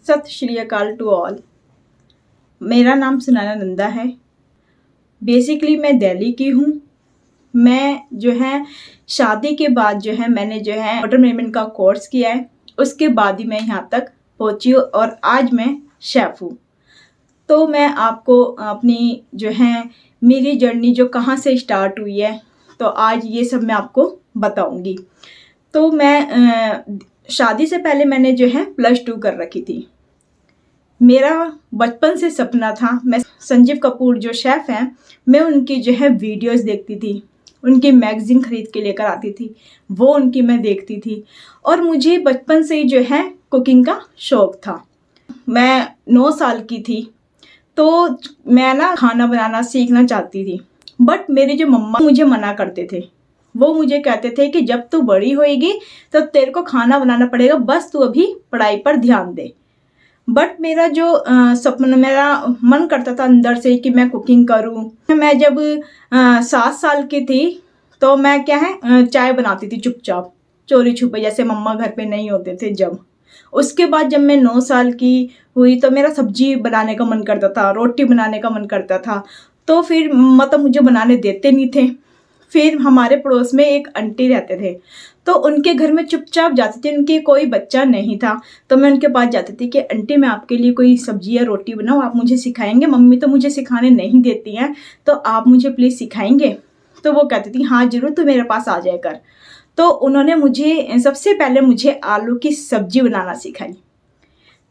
सत श्री अकाल to all. मेरा नाम सुनैना नंदा है। बेसिकली मैं दिल्ली की हूँ। मैं जो है शादी के बाद जो है मैंने जो है होटल मैनेजमेंट का कोर्स किया है। उसके बाद ही मैं यहाँ तक पहुँची हूँ और आज मैं शेफ़ हूँ। तो मैं आपको अपनी जो है मेरी जर्नी जो कहाँ से स्टार्ट हुई है तो आज ये सब मैं आपको बताऊँगी। तो मैं शादी से पहले मैंने जो है +2 कर रखी थी। मेरा बचपन से सपना था, मैं संजीव कपूर जो शेफ़ हैं, मैं उनकी जो है वीडियोस देखती थी, उनकी मैगज़ीन ख़रीद के लेकर आती थी, वो उनकी मैं देखती थी और मुझे बचपन से ही जो है कुकिंग का शौक़ था। मैं 9 साल की थी तो मैं ना खाना बनाना सीखना चाहती थी, बट मेरी जो मम्मा मुझे मना करते थे। वो मुझे कहते थे कि जब तू बड़ी होएगी तो तेरे को खाना बनाना पड़ेगा, बस तू अभी पढ़ाई पर ध्यान दे। बट मेरा जो सपना, मेरा मन करता था अंदर से कि मैं कुकिंग करूं। मैं जब 7 साल की थी तो मैं क्या है चाय बनाती थी चुपचाप, चोरी छुपे, जैसे मम्मा घर पे नहीं होते थे जब। उसके बाद जब मैं 9 साल की हुई तो मेरा सब्जी बनाने का मन करता था, रोटी बनाने का मन करता था। तो फिर मतलब मुझे बनाने देते नहीं थे। फिर हमारे पड़ोस में एक आंटी रहते थे तो उनके घर में चुपचाप जाती थी, उनके कोई बच्चा नहीं था। तो मैं उनके पास जाती थी कि आंटी मैं आपके लिए कोई सब्जी या रोटी बनाऊँ, आप मुझे सिखाएंगे? मम्मी तो मुझे सिखाने नहीं देती हैं, तो आप मुझे प्लीज़ सिखाएंगे? तो वो कहती थी हाँ ज़रूर, तू मेरे पास आ जाया कर। तो उन्होंने मुझे सबसे पहले मुझे आलू की सब्जी बनाना सिखाई।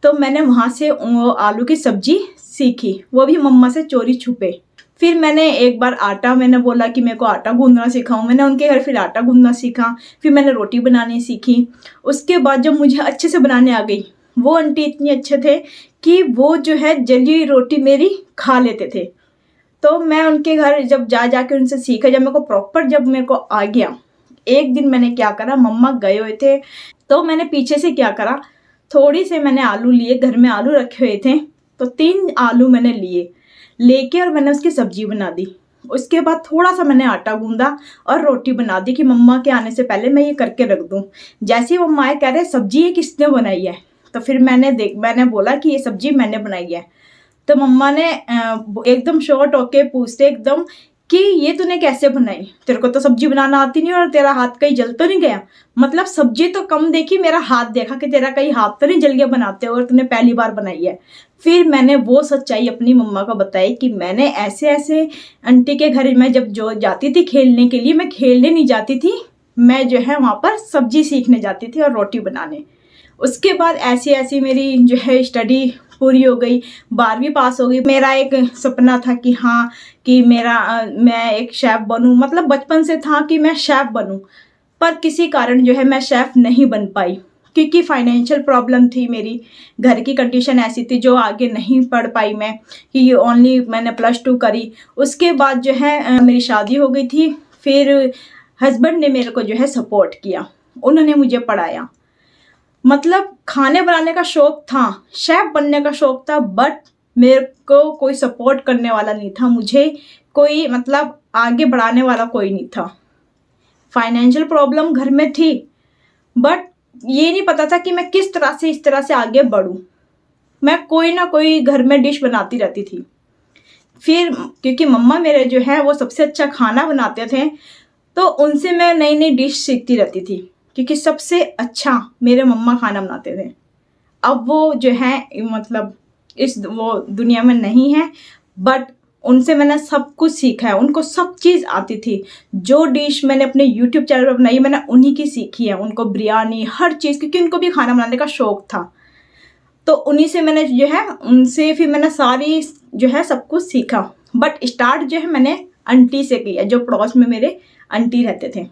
तो मैंने वहाँ से वो आलू की सब्जी सीखी, वो भी मम्मा से चोरी छुपे। फिर मैंने एक बार मैंने बोला कि मेरे को आटा गूंदना सिखाओ। मैंने उनके घर फिर आटा गूंदना सीखा। फिर मैंने रोटी बनानी सीखी। उसके बाद जब मुझे अच्छे से बनाने आ गई, वो आंटी इतने अच्छे थे कि वो जो है जली हुई रोटी मेरी खा लेते थे। तो मैं उनके घर जब जा के उनसे सीखा, जब मेरे को प्रॉपर जब मेरे को आ गया, एक दिन मैंने क्या करा, मम्मा गए हुए थे तो मैंने पीछे से क्या करा, थोड़ी से मैंने आलू लिए, घर में आलू रखे हुए थे तो 3 आलू मैंने लेके और मैंने उसकी सब्जी बना दी। उसके बाद थोड़ा सा मैंने आटा गूंदा और रोटी बना दी कि मम्मा के आने से पहले मैं ये करके रख दूं। जैसे ही मम्मा आए कह रहे सब्जी ये किसने बनाई है? तो फिर मैंने बोला कि ये सब्जी मैंने बनाई है। तो मम्मा ने एकदम शॉर्ट होके पूछते एकदम कि ये तूने कैसे बनाई? तेरे को तो सब्जी बनाना आती नहीं और तेरा हाथ कहीं जल तो नहीं गया? मतलब सब्जी तो कम देखी, मेरा हाथ देखा कि तेरा कहीं हाथ तो नहीं जल गया बनाते हो और तूने पहली बार बनाई है। फिर मैंने वो सच्चाई अपनी मम्मा को बताई कि मैंने ऐसे ऐसे आंटी के घर में जब जो जाती थी खेलने के लिए, मैं खेलने नहीं जाती थी, मैं जो है वहाँ पर सब्जी सीखने जाती थी और रोटी बनाने। उसके बाद ऐसी ऐसी मेरी जो है स्टडी पूरी हो गई, 12वीं पास हो गई। मेरा एक सपना था कि हाँ कि मैं एक शेफ़ बनूं, मतलब बचपन से था कि मैं शेफ़ बनूं, पर किसी कारण जो है मैं शेफ़ नहीं बन पाई क्योंकि फाइनेंशियल प्रॉब्लम थी। मेरी घर की कंडीशन ऐसी थी जो आगे नहीं पढ़ पाई मैं, कि ओनली मैंने +2 करी। उसके बाद जो है मेरी शादी हो गई थी। फिर हस्बैंड ने मेरे को जो है सपोर्ट किया, उन्होंने मुझे पढ़ाया। मतलब खाने बनाने का शौक़ था, शेफ़ बनने का शौक़ था, बट मेरे को कोई सपोर्ट करने वाला नहीं था, मुझे कोई मतलब आगे बढ़ाने वाला कोई नहीं था। फाइनेंशियल प्रॉब्लम घर में थी, बट ये नहीं पता था कि मैं किस तरह से इस तरह से आगे बढ़ूं। मैं कोई ना कोई घर में डिश बनाती रहती थी। फिर क्योंकि मम्मा मेरे जो है वो सबसे अच्छा खाना बनाते थे, तो उनसे मैं नई नई डिश सीखती रहती थी क्योंकि सबसे अच्छा मेरे मम्मा खाना बनाते थे। अब वो जो है मतलब इस वो दुनिया में नहीं है, बट उनसे मैंने सब कुछ सीखा है, उनको सब चीज़ आती थी। जो डिश मैंने अपने यूट्यूब चैनल पर बनाई मैंने उन्हीं की सीखी है, उनको बिरयानी हर चीज़, क्योंकि उनको भी खाना बनाने का शौक़ था। तो उन्हीं से मैंने जो है उनसे फिर मैंने सारी जो है सब कुछ सीखा। बट स्टार्ट जो है मैंने आंटी से किया, जो पड़ोस में मेरे आंटी रहते थे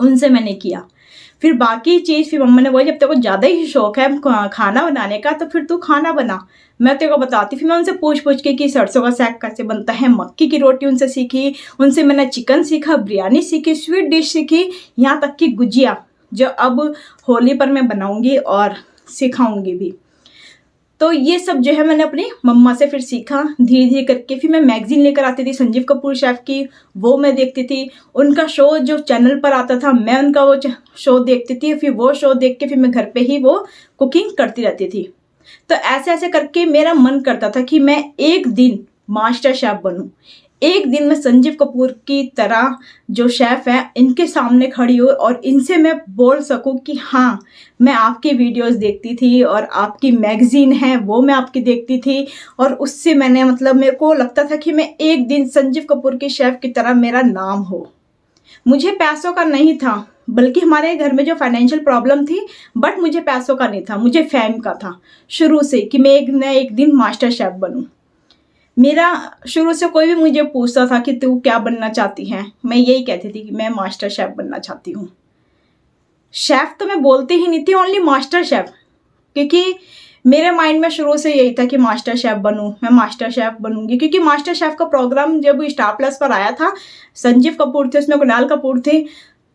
उनसे मैंने किया। फिर बाकी चीज़ फिर मम्मा ने बोला जब तेरे को ज़्यादा ही शौक़ है खाना बनाने का तो फिर तू खाना बना, मैं तेरे को बताती। फिर मैं उनसे पूछ के कि सरसों का साग कैसे बनता है, मक्की की रोटी उनसे सीखी, उनसे मैंने चिकन सीखा, बिरयानी सीखी, स्वीट डिश सीखी, यहाँ तक कि गुजिया जो अब होली पर मैं बनाऊँगी और सिखाऊँगी भी। तो ये सब जो है मैंने अपनी मम्मा से फिर सीखा धीरे धीरे करके। फिर मैं मैगज़ीन लेकर आती थी संजीव कपूर शेफ़ की, वो मैं देखती थी। उनका शो जो चैनल पर आता था मैं उनका वो शो देखती थी। फिर वो शो देख के फिर मैं घर पे ही वो कुकिंग करती रहती थी। तो ऐसे ऐसे करके मेरा मन करता था कि मैं एक दिन मास्टर शेफ बनूं, एक दिन मैं संजीव कपूर की तरह जो शेफ है इनके सामने खड़ी हो और इनसे मैं बोल सकूं कि हाँ, मैं आपकी वीडियोस देखती थी और आपकी मैगजीन है वो मैं आपकी देखती थी, और उससे मैंने मतलब मेरे को लगता था कि मैं एक दिन संजीव कपूर के शेफ की तरह मेरा नाम हो। मुझे पैसों का नहीं था, बल्कि हमारे घर में जो फाइनेंशियल प्रॉब्लम थी, बट मुझे पैसों का नहीं था, मुझे फेम का था शुरू से कि मैं एक दिन मास्टर शेफ बनूं। मेरा शुरू से कोई भी मुझे पूछता था कि तू क्या बनना चाहती है, मैं यही कहती थी कि मैं मास्टर शेफ बनना चाहती हूँ। शेफ तो मैं बोलती ही नहीं थी, ओनली मास्टर शेफ, क्योंकि मेरे माइंड में शुरू से यही था कि मास्टर शेफ बनूं, मैं मास्टर शेफ बनूंगी। क्योंकि मास्टर शेफ का प्रोग्राम जब स्टार प्लस पर आया था, संजीव कपूर थे उसमें, कुणाल कपूर थे,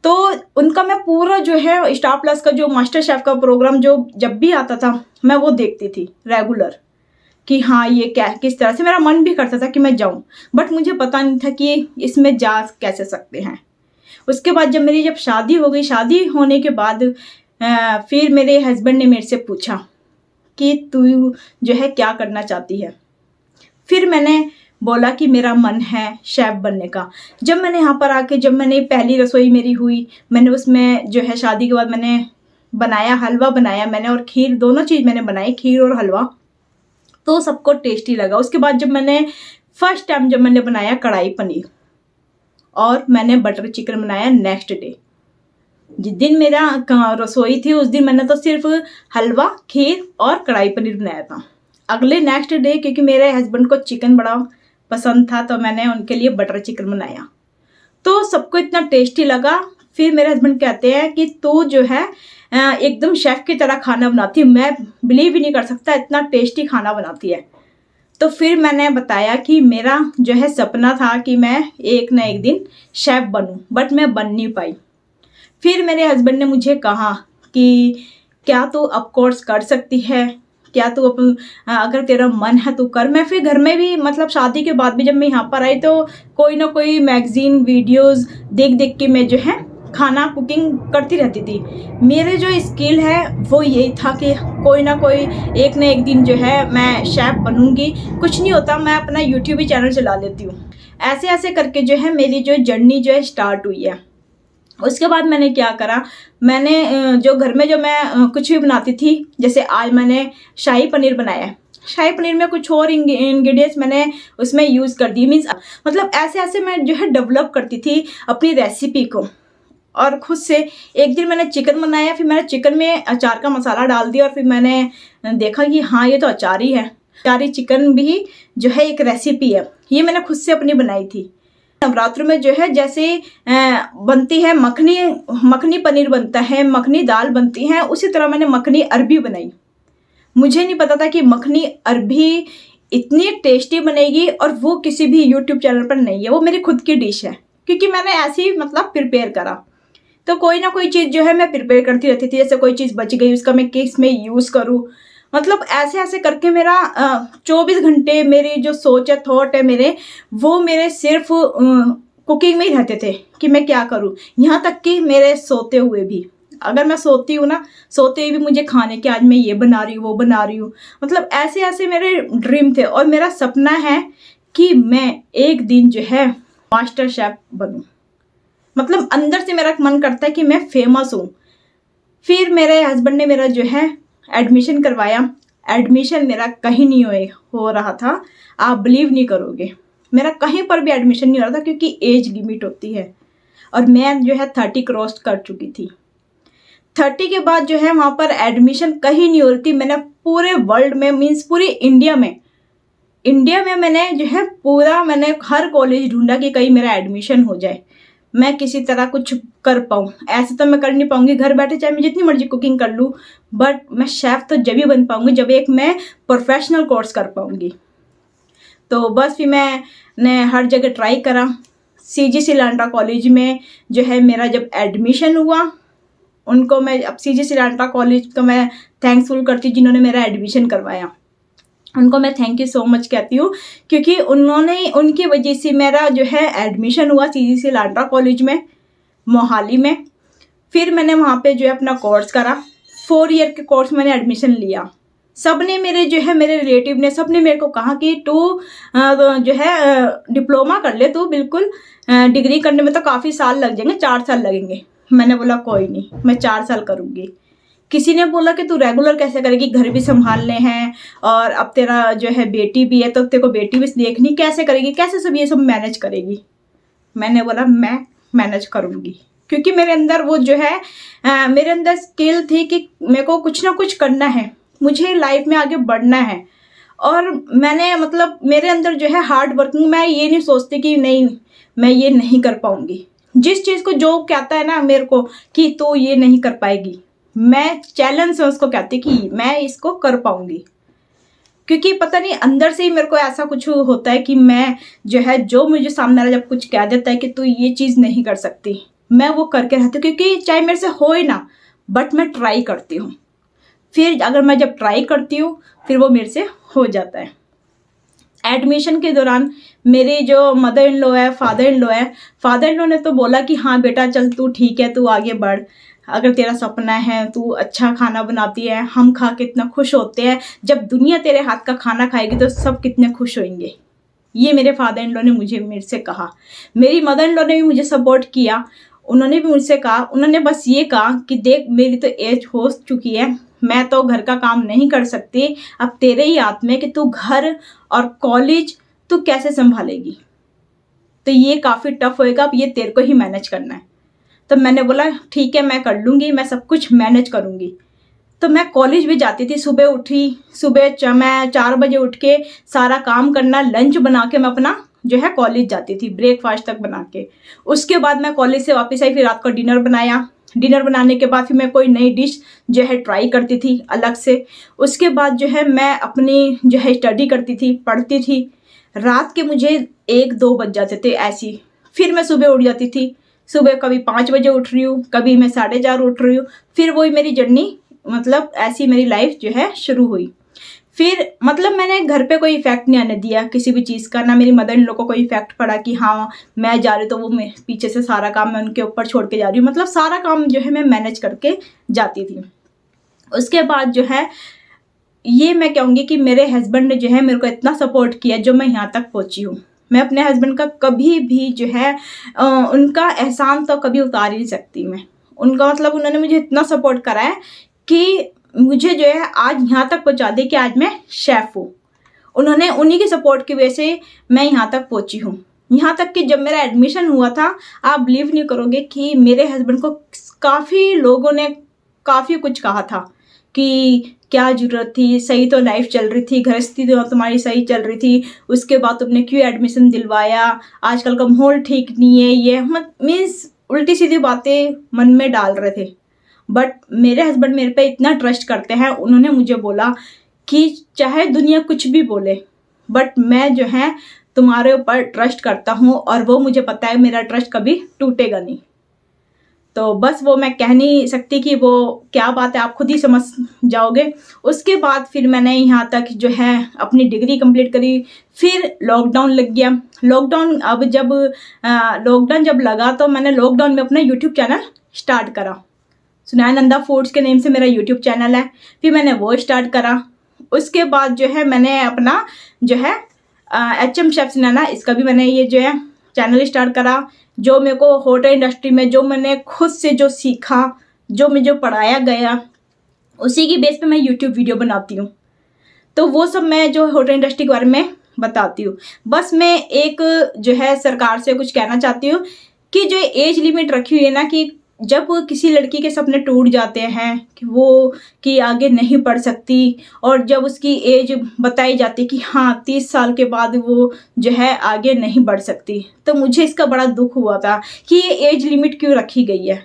तो उनका मैं पूरा जो है स्टार प्लस का जो मास्टर शेफ का प्रोग्राम जो जब भी आता था मैं वो देखती थी रेगुलर, कि हाँ ये क्या किस तरह से, मेरा मन भी करता था कि मैं जाऊं, बट मुझे पता नहीं था कि इसमें जा कैसे सकते हैं। उसके बाद जब शादी हो गई, शादी होने के बाद फिर मेरे हस्बैंड ने मेरे से पूछा कि तू जो है क्या करना चाहती है। फिर मैंने बोला कि मेरा मन है शेफ बनने का। जब मैंने यहाँ पर आके, जब मैंने पहली रसोई मेरी हुई, मैंने उसमें जो है शादी के बाद मैंने बनाया, हलवा बनाया मैंने और खीर, दोनों चीज़ मैंने बनाई, खीर और हलवा, तो सबको टेस्टी लगा। उसके बाद जब मैंने फर्स्ट टाइम जब मैंने बनाया कढ़ाई पनीर और मैंने बटर चिकन बनाया नेक्स्ट डे, जिस दिन मेरा रसोई थी उस दिन मैंने तो सिर्फ हलवा, खीर और कढ़ाई पनीर बनाया था। अगले नेक्स्ट डे, क्योंकि मेरे हस्बैंड को चिकन बड़ा पसंद था, तो मैंने उनके लिए बटर चिकन बनाया, तो सबको इतना टेस्टी लगा। फिर मेरे हस्बैंड कहते हैं कि तू जो है एकदम शेफ की तरह खाना बनाती है, मैं बिलीव ही नहीं कर सकता इतना टेस्टी खाना बनाती है। तो फिर मैंने बताया कि मेरा जो है सपना था कि मैं एक ना एक दिन शेफ बनूं, बट मैं बन नहीं पाई। फिर मेरे हस्बैंड ने मुझे कहा कि क्या तू अब कोर्स कर सकती है, क्या तू अगर तेरा मन है तो कर। मैं फिर घर में भी, मतलब शादी के बाद भी जब मैं यहाँ पर आई तो कोई ना कोई मैगजीन वीडियोस देख देख के मैं जो है खाना कुकिंग करती रहती थी। मेरे जो स्किल है वो यही था कि कोई ना कोई एक ना एक दिन जो है मैं शेफ बनूंगी। कुछ नहीं होता, मैं अपना यूट्यूब ही चैनल चला लेती हूँ। ऐसे ऐसे करके जो है मेरी जो जर्नी जो है स्टार्ट हुई है। उसके बाद मैंने क्या करा, मैंने जो घर में जो मैं कुछ भी बनाती थी, जैसे आज मैंने शाही पनीर बनाया है, शाही पनीर में कुछ और इंग्रेडिएंट्स मैंने उसमें यूज़ कर दी, मीन्स मतलब ऐसे ऐसे मैं जो है डेवलप करती थी अपनी रेसिपी को। और खुद से एक दिन मैंने चिकन बनाया, फिर मैंने चिकन में अचार का मसाला डाल दिया और फिर मैंने देखा कि हाँ ये तो अचार ही है। अचारी चिकन भी जो है एक रेसिपी है, ये मैंने खुद से अपनी बनाई थी। नवरात्र में जो है जैसे बनती है मखनी पनीर बनता है, मखनी दाल बनती है, उसी तरह मैंने मखनी अरबी बनाई। मुझे नहीं पता था कि मखनी अरबी इतनी टेस्टी बनेगी, और वो किसी भी यूट्यूब चैनल पर नहीं है, वो मेरी खुद की डिश है, क्योंकि मैंने ऐसे ही मतलब प्रिपेयर करा। तो कोई ना कोई चीज़ जो है मैं प्रिपेयर करती रहती थी, जैसे कोई चीज़ बच गई उसका मैं किस में यूज़ करूँ, मतलब ऐसे ऐसे करके मेरा 24 घंटे मेरी जो सोच है, थॉट है मेरे, वो मेरे सिर्फ कुकिंग में ही रहते थे कि मैं क्या करूँ। यहाँ तक कि मेरे सोते हुए भी, अगर मैं सोती हूँ ना, सोते हुए भी मुझे खाने के आज मैं ये बना रही हूँ वो बना रही हूँ, मतलब ऐसे ऐसे मेरे ड्रीम थे। और मेरा सपना है कि मैं एक दिन जो है मास्टर शेफ बनूँ, मतलब अंदर से मेरा मन करता है कि मैं फेमस हूँ। फिर मेरे हस्बैंड ने मेरा जो है एडमिशन करवाया। एडमिशन मेरा कहीं नहीं हो रहा था, आप बिलीव नहीं करोगे, मेरा कहीं पर भी एडमिशन नहीं हो रहा था, क्योंकि एज लिमिट होती है और मैं जो है 30 क्रॉस कर चुकी थी। 30 के बाद जो है वहाँ पर एडमिशन कहीं नहीं हो रही थी। मैंने पूरे वर्ल्ड में, मीन्स पूरी इंडिया में मैंने जो है मैंने हर कॉलेज ढूंढा कि कहीं मेरा एडमिशन हो जाए, मैं किसी तरह कुछ कर पाऊँ। ऐसे तो मैं कर नहीं पाऊँगी घर बैठे, चाहे मैं जितनी मर्जी कुकिंग कर लूँ, बट मैं शेफ़ तो जब ही बन पाऊँगी जब एक मैं प्रोफेशनल कोर्स कर पाऊँगी। तो बस फिर मैंने हर जगह ट्राई करा। CGC लांड्रा कॉलेज में जो है मेरा जब एडमिशन हुआ, उनको मैं, अब CGC लांड्रा कॉलेज को मैं थैंक्सफुल करती हूँ जिन्होंने मेरा एडमिशन करवाया, उनको मैं थैंक यू सो मच कहती हूँ, क्योंकि उनकी वजह से मेरा जो है एडमिशन हुआ CGC लांड्रा कॉलेज में मोहाली में। फिर मैंने वहाँ पे जो है अपना कोर्स करा, 4 ईयर के कोर्स मैंने एडमिशन लिया। सबने मेरे रिलेटिव ने सबने मेरे को कहा कि तू जो है डिप्लोमा कर ले, तू बिल्कुल डिग्री करने में तो काफ़ी साल लग जाएंगे, 4 साल लगेंगे। मैंने बोला कोई नहीं, मैं 4 साल करूँगी। किसी ने बोला कि तू रेगुलर कैसे करेगी, घर भी संभालने हैं और अब तेरा जो है बेटी भी है, तो तेरे को बेटी भी देखनी, कैसे करेगी, कैसे सब ये सब मैनेज करेगी। मैंने बोला मैं मैनेज करूँगी, क्योंकि मेरे अंदर वो जो है मेरे अंदर स्किल थी कि मेरे को कुछ ना कुछ करना है, मुझे लाइफ में आगे बढ़ना है। और मैंने मतलब मेरे अंदर जो है हार्ड वर्किंग, मैं ये नहीं सोचती कि नहीं मैं ये नहीं कर पाऊँगी। जिस चीज़ को जो कहता है ना मेरे को कि तो ये नहीं कर पाएगी, मैं चैलेंज से उसको कहती कि मैं इसको कर पाऊँगी। क्योंकि पता नहीं अंदर से ही मेरे को ऐसा कुछ होता है कि मैं जो है, जो मुझे सामने वाला जब कुछ कह देता है कि तू ये चीज़ नहीं कर सकती, मैं वो करके रहती हूँ। क्योंकि चाहे मेरे से हो ही ना, बट मैं ट्राई करती हूँ। फिर अगर मैं जब ट्राई करती हूँ फिर वो मेरे से हो जाता है। एडमिशन के दौरान मेरे जो मदर इन लॉ है, फादर इन लॉ ने तो बोला कि हाँ बेटा चल तू ठीक है, तू आगे बढ़, अगर तेरा सपना है, तू अच्छा खाना बनाती है, हम खा के इतना खुश होते हैं, जब दुनिया तेरे हाथ का खाना खाएगी तो सब कितने खुश होंगे। ये मेरे फादर इन लॉ ने मेरे से कहा। मेरी मदर इन लॉ ने भी मुझे सपोर्ट किया, उन्होंने भी मुझसे कहा, उन्होंने बस ये कहा कि देख मेरी तो एज हो चुकी है, मैं तो घर का काम नहीं कर सकती, अब तेरे ही हाथ में कि तू घर और कॉलेज तू कैसे संभालेगी, तो ये काफ़ी टफ होएगा, अब ये तेरे को ही मैनेज करना है। तो मैंने बोला ठीक है मैं कर लूँगी, मैं सब कुछ मैनेज करूँगी। तो मैं कॉलेज भी जाती थी, सुबह उठी, मैं 4 बजे उठ के सारा काम करना, लंच बना के मैं अपना जो है कॉलेज जाती थी, ब्रेकफास्ट तक बना के। उसके बाद मैं कॉलेज से वापस आई, फिर रात को डिनर बनाया। डिनर बनाने के बाद फिर मैं कोई नई डिश जो है ट्राई करती थी अलग से। उसके बाद जो है मैं अपनी जो है स्टडी करती थी, पढ़ती थी। रात के मुझे 1-2 बज जाते थे ऐसी। फिर मैं सुबह उठ जाती थी, सुबह कभी 5 बजे उठ रही हूँ, कभी मैं 4:30 उठ रही हूँ। फिर वही मेरी जर्नी, मतलब ऐसी मेरी लाइफ जो है शुरू हुई। फिर मतलब मैंने घर पे कोई इफेक्ट नहीं आने दिया किसी भी चीज़ का, ना मेरी मदर इन लॉ को कोई इफेक्ट पड़ा कि हाँ मैं जा रही हूँ तो वो मैं पीछे से सारा काम मैं उनके ऊपर छोड़ के जा रही हूँ। मतलब सारा काम जो है मैं मैनेज करके जाती थी। उसके बाद जो है ये मैं कहूँगी कि मेरे हस्बैंड ने जो है मेरे को इतना सपोर्ट किया जो मैं यहाँ तक पहुँची हूँ। मैं अपने हस्बैंड का कभी भी जो है उनका एहसान तो कभी उतार ही नहीं सकती मैं। उनका मतलब उन्होंने मुझे इतना सपोर्ट करा है कि मुझे जो है आज यहाँ तक पहुँचा दे कि आज मैं शेफ़ हूँ। उन्होंने उन्हीं की सपोर्ट की वजह से मैं यहाँ तक पहुँची हूँ। यहाँ तक कि जब मेरा एडमिशन हुआ था, आप बिलीव नहीं करोगे कि मेरे हस्बैंड को काफ़ी लोगों ने काफ़ी कुछ कहा था कि क्या ज़रूरत थी, सही तो लाइफ चल रही थी, गृहस्थी तो तुम्हारी सही चल रही थी, उसके बाद तुमने क्यों एडमिशन दिलवाया, आजकल का माहौल ठीक नहीं है, ये मीन्स उल्टी सीधी बातें मन में डाल रहे थे। बट मेरे हस्बैंड मेरे पे इतना ट्रस्ट करते हैं, उन्होंने मुझे बोला कि चाहे दुनिया कुछ भी बोले, बट मैं जो है तुम्हारे ऊपर ट्रस्ट करता हूँ और वो मुझे पता है मेरा ट्रस्ट कभी टूटेगा नहीं। तो बस वो मैं कह नहीं सकती कि वो क्या बात है, आप खुद ही समझ जाओगे। उसके बाद फिर मैंने यहाँ तक जो है अपनी डिग्री कंप्लीट करी। फिर लॉकडाउन लग गया। लॉकडाउन जब लगा तो मैंने लॉकडाउन में अपना यूट्यूब चैनल स्टार्ट करा। सुनैना नंदा फूड्स के नेम से मेरा यूट्यूब चैनल है। फिर मैंने वो स्टार्ट करा। उसके बाद जो है मैंने अपना जो है HM शेफ सुनैना, इसका भी मैंने ये जो है चैनल स्टार्ट करा। जो मेरे को होटल इंडस्ट्री में जो मैंने खुद से जो सीखा, जो मुझे पढ़ाया गया, उसी की बेस पे मैं यूट्यूब वीडियो बनाती हूँ। तो वो सब मैं जो होटल इंडस्ट्री के बारे में बताती हूँ। बस मैं एक जो है सरकार से कुछ कहना चाहती हूँ कि जो एज लिमिट रखी हुई है ना, कि जब किसी लड़की के सपने टूट जाते हैं कि वो कि आगे नहीं पढ़ सकती, और जब उसकी एज बताई जाती है कि हाँ 30 साल के बाद वो जो है आगे नहीं बढ़ सकती, तो मुझे इसका बड़ा दुख हुआ था कि ये एज लिमिट क्यों रखी गई है।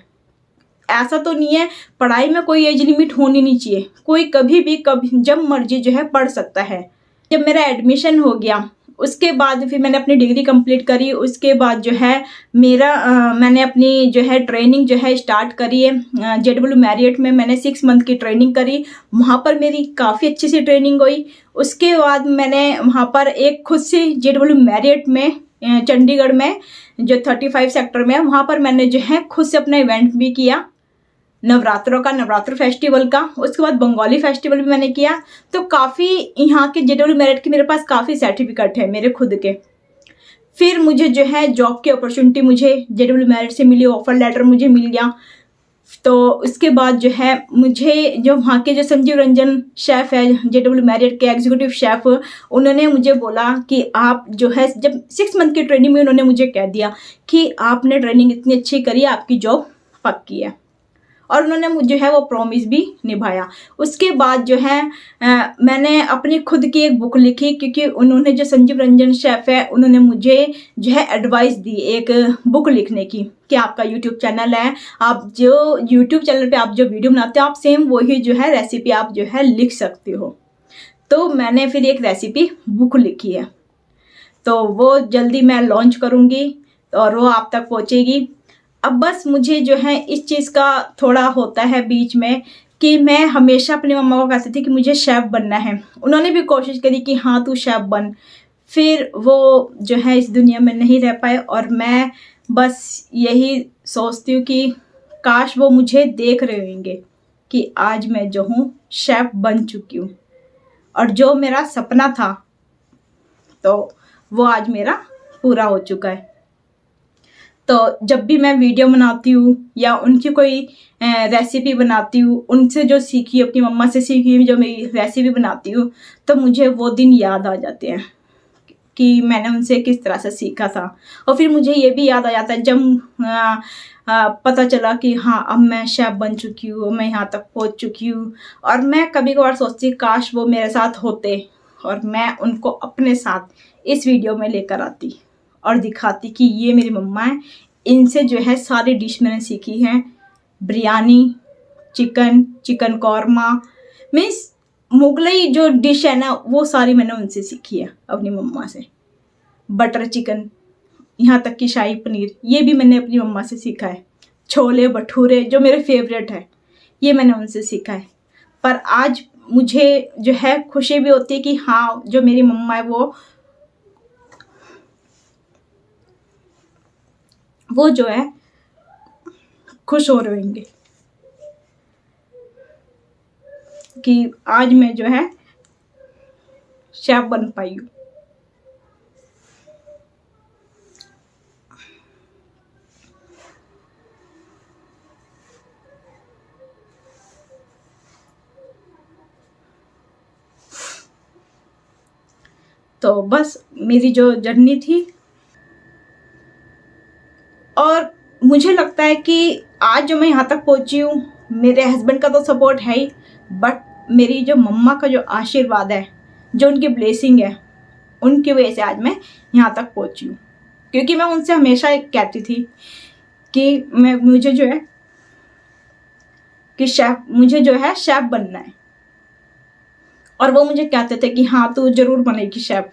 ऐसा तो नहीं है, पढ़ाई में कोई एज लिमिट होनी नहीं चाहिए, कोई कभी भी कभी जब मर्जी जो है पढ़ सकता है। जब मेरा एडमिशन हो गया उसके बाद फिर मैंने अपनी डिग्री कंप्लीट करी। उसके बाद जो है मैंने अपनी जो है ट्रेनिंग जो है स्टार्ट करी है। JW मैरियट में मैंने 6 मंथ की ट्रेनिंग करी। वहाँ पर मेरी काफ़ी अच्छी सी ट्रेनिंग हुई। उसके बाद मैंने वहाँ पर एक खुद से JW मैरियट में चंडीगढ़ में जो 35 सेक्टर में है, वहाँ पर मैंने जो है खुद से अपना इवेंट भी किया। नवरात्रों का, नवरात्र फेस्टिवल का, उसके बाद बंगाली फेस्टिवल भी मैंने किया। तो काफ़ी यहाँ के JW मेरिट के मेरे पास काफ़ी सर्टिफिकेट है मेरे खुद के। फिर मुझे जो है जॉब की अपॉर्चुनिटी मुझे JW मेरिट से मिली, ऑफर लेटर मुझे मिल गया। तो उसके बाद जो है मुझे जो वहाँ के जो संजीव रंजन शेफ़ है JW मेरिट के एग्जीक्यूटिव शेफ़, उन्होंने मुझे बोला कि आप जो है, जब 6 मंथ की ट्रेनिंग में उन्होंने मुझे कह दिया कि आपने ट्रेनिंग इतनी अच्छी करी, आपकी जॉब पक्की है। और उन्होंने मुझे है वो प्रॉमिस भी निभाया। उसके बाद जो है मैंने अपनी खुद की एक बुक लिखी, क्योंकि उन्होंने जो संजीव रंजन शेफ़ है उन्होंने मुझे जो है एडवाइस दी एक बुक लिखने की कि आपका यूट्यूब चैनल है, आप जो यूट्यूब चैनल पे आप जो वीडियो बनाते हो आप सेम वही जो है रेसिपी आप जो है लिख सकते हो। तो मैंने फिर एक रेसिपी बुक लिखी है, तो वो जल्दी मैं लॉन्च करूँगी और वो आप तक पहुँचेगी। अब बस मुझे जो है इस चीज़ का थोड़ा होता है बीच में कि मैं हमेशा अपनी मम्मा को कहती थी कि मुझे शेफ़ बनना है। उन्होंने भी कोशिश करी कि हाँ तू शेफ़ बन, फिर वो जो है इस दुनिया में नहीं रह पाए। और मैं बस यही सोचती हूँ कि काश वो मुझे देख रहे होंगे कि आज मैं जो हूँ शेफ़ बन चुकी हूँ, और जो मेरा सपना था तो वो आज मेरा पूरा हो चुका है। तो जब भी मैं वीडियो बनाती हूँ या उनकी कोई रेसिपी बनाती हूँ, उनसे जो सीखी, अपनी मम्मा से सीखी जो मेरी रेसिपी बनाती हूँ, तो मुझे वो दिन याद आ जाते हैं कि मैंने उनसे किस तरह से सीखा था। और फिर मुझे ये भी याद आ जाता है जब पता चला कि हाँ अब मैं शेफ़ बन चुकी हूँ, मैं यहाँ तक पहुँच चुकी हूँ। और मैं कभी कभार सोचती काश वो मेरे साथ होते और मैं उनको अपने साथ इस वीडियो में लेकर आती और दिखाती कि ये मेरी मम्मा है, इनसे जो है सारी डिश मैंने सीखी हैं। बिरयानी, चिकन कौरमा, मीन्स मुगलई जो डिश है ना वो सारी मैंने उनसे सीखी है अपनी मम्मा से। बटर चिकन, यहाँ तक कि शाही पनीर, ये भी मैंने अपनी मम्मा से सीखा है। छोले भटूरे जो मेरे फेवरेट है, ये मैंने उनसे सीखा है। पर आज मुझे जो है खुशी भी होती है कि हाँ जो मेरी मम्मा है वो जो है खुश हो रहे होंगे कि आज मैं जो है शेफ़ बन पाई हूँ। तो बस मेरी जो जर्नी थी, और मुझे लगता है कि आज जो मैं यहाँ तक पहुँची हूँ, मेरे हस्बैंड का तो सपोर्ट है ही, बट मेरी जो मम्मा का जो आशीर्वाद है, जो उनकी ब्लेसिंग है, उनकी वजह से आज मैं यहाँ तक पहुँची हूँ। क्योंकि मैं उनसे हमेशा कहती थी कि मुझे जो है कि मुझे जो है शेफ़ बनना है। और वो मुझे कहते थे कि हाँ तू ज़रूर बनेगी शेफ़,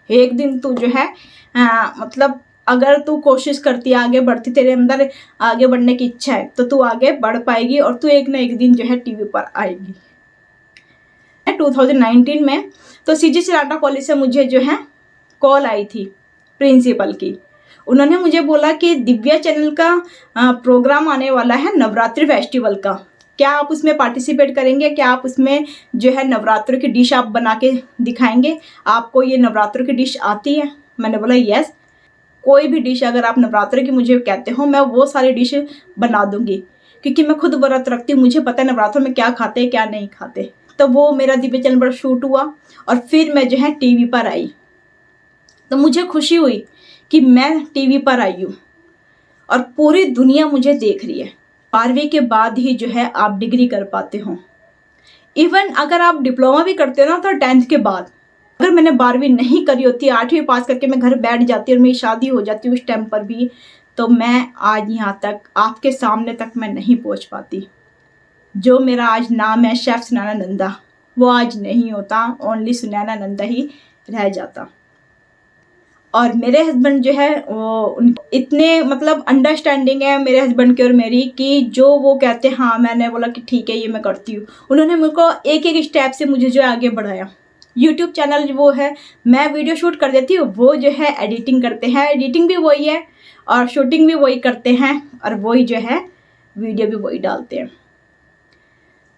एक दिन तू जो है मतलब अगर तू कोशिश करती है, आगे बढ़ती, तेरे अंदर आगे बढ़ने की इच्छा है तो तू आगे बढ़ पाएगी और तू एक ना एक दिन जो है टीवी पर आएगी। 2019 में तो CG सिलाटा कॉलेज से मुझे जो है कॉल आई थी प्रिंसिपल की। उन्होंने मुझे बोला कि दिव्या चैनल का प्रोग्राम आने वाला है नवरात्रि फेस्टिवल का, क्या आप उसमें पार्टिसिपेट करेंगे, क्या आप उसमें जो है नवरात्रों की डिश आप बना के दिखाएंगे, आपको ये नवरात्रों की डिश आती है? मैंने बोला यस, कोई भी डिश अगर आप नवरात्रि की मुझे कहते हो मैं वो सारी डिश बना दूंगी, क्योंकि मैं खुद व्रत रखती हूँ, मुझे पता है नवरात्र में क्या खाते हैं क्या नहीं खाते। तो वो मेरा दिव्य चैनल पर शूट हुआ और फिर मैं जो है टीवी पर आई। तो मुझे खुशी हुई कि मैं टीवी पर आई हूँ और पूरी दुनिया मुझे देख रही है। 12वीं के बाद ही जो है आप डिग्री कर पाते हो। इवन अगर आप डिप्लोमा भी करते हो ना तो 10th के बाद। अगर मैंने 12वीं नहीं करी होती, 8वीं पास करके मैं घर बैठ जाती और मेरी शादी हो जाती उस टाइम पर भी, तो मैं आज यहाँ तक आपके सामने तक मैं नहीं पहुँच पाती। जो मेरा आज नाम है शेफ़ सुनैना नंदा, वो आज नहीं होता, ओनली सुनैना नंदा ही रह जाता। और मेरे हस्बैंड जो है वो इतने मतलब अंडरस्टैंडिंग है मेरे हस्बैंड की और मेरी कि जो वो कहते हैं हाँ, मैंने बोला कि ठीक है ये मैं करती हूँ। उन्होंने मेरे को एक एक स्टेप से मुझे जो आगे बढ़ाया। यूट्यूब चैनल वो है, मैं वीडियो शूट कर देती हूँ, वो जो है एडिटिंग करते हैं, एडिटिंग भी वही है और शूटिंग भी वही करते हैं और वही जो है वीडियो भी वही डालते हैं।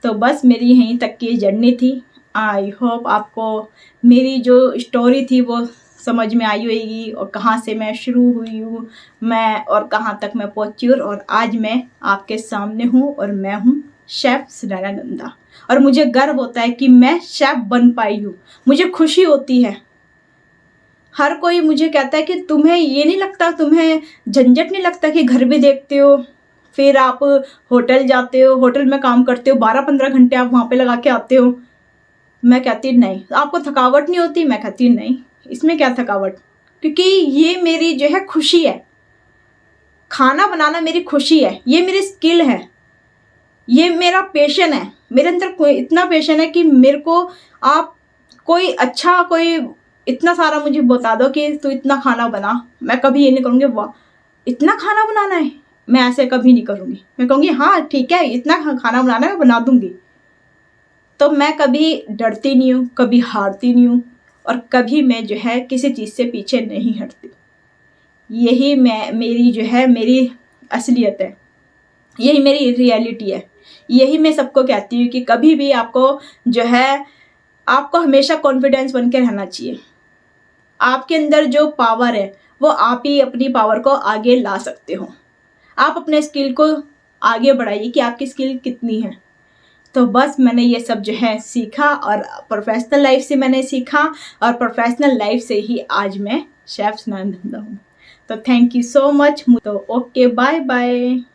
तो बस मेरी यहीं तक की जर्नी थी। आई होप आपको मेरी जो स्टोरी थी वो समझ में आई होगी और कहाँ से मैं शुरू हुई हूँ मैं और कहाँ तक मैं पहुँची हूँ और आज मैं आपके सामने हूँ और मैं हूँ शेफ़ सुनैना नंदा। और मुझे गर्व होता है कि मैं शेफ़ बन पाई हूँ, मुझे खुशी होती है। हर कोई मुझे कहता है कि तुम्हें ये नहीं लगता, तुम्हें झंझट नहीं लगता कि घर भी देखते हो, फिर आप होटल जाते हो, होटल में काम करते हो, 12-15 घंटे आप वहाँ पे लगा के आते हो। मैं कहती नहीं। आपको थकावट नहीं होती? मैं कहती नहीं, इसमें क्या थकावट, क्योंकि ये मेरी जो है खुशी है। खाना बनाना मेरी खुशी है, ये मेरी स्किल है, ये मेरा पैशन है। मेरे अंदर कोई इतना पैशन है कि मेरे को आप कोई अच्छा कोई इतना सारा मुझे बता दो कि तू इतना खाना बना, मैं कभी ये नहीं करूँगी वाह इतना खाना बनाना है, मैं ऐसे कभी नहीं करूँगी। मैं कहूँगी हाँ ठीक है, इतना खाना बनाना है, मैं बना दूँगी। तो मैं कभी डरती नहीं हूँ, कभी हारती नहीं हूँ और कभी मैं जो है किसी चीज़ से पीछे नहीं हटती। यही मेरी जो है मेरी असलियत है, यही मेरी रियलिटी है। यही मैं सबको कहती हूँ कि कभी भी आपको जो है आपको हमेशा कॉन्फिडेंस बन के रहना चाहिए। आपके अंदर जो पावर है वो आप ही अपनी पावर को आगे ला सकते हो। आप अपने स्किल को आगे बढ़ाइए कि आपकी स्किल कितनी है। तो बस मैंने ये सब जो है सीखा और प्रोफेशनल लाइफ से मैंने सीखा और प्रोफेशनल लाइफ से ही आज मैं शेफ़ सुनैना नंदा हूँ। तो थैंक यू सो मच। तो ओके बाय बाय।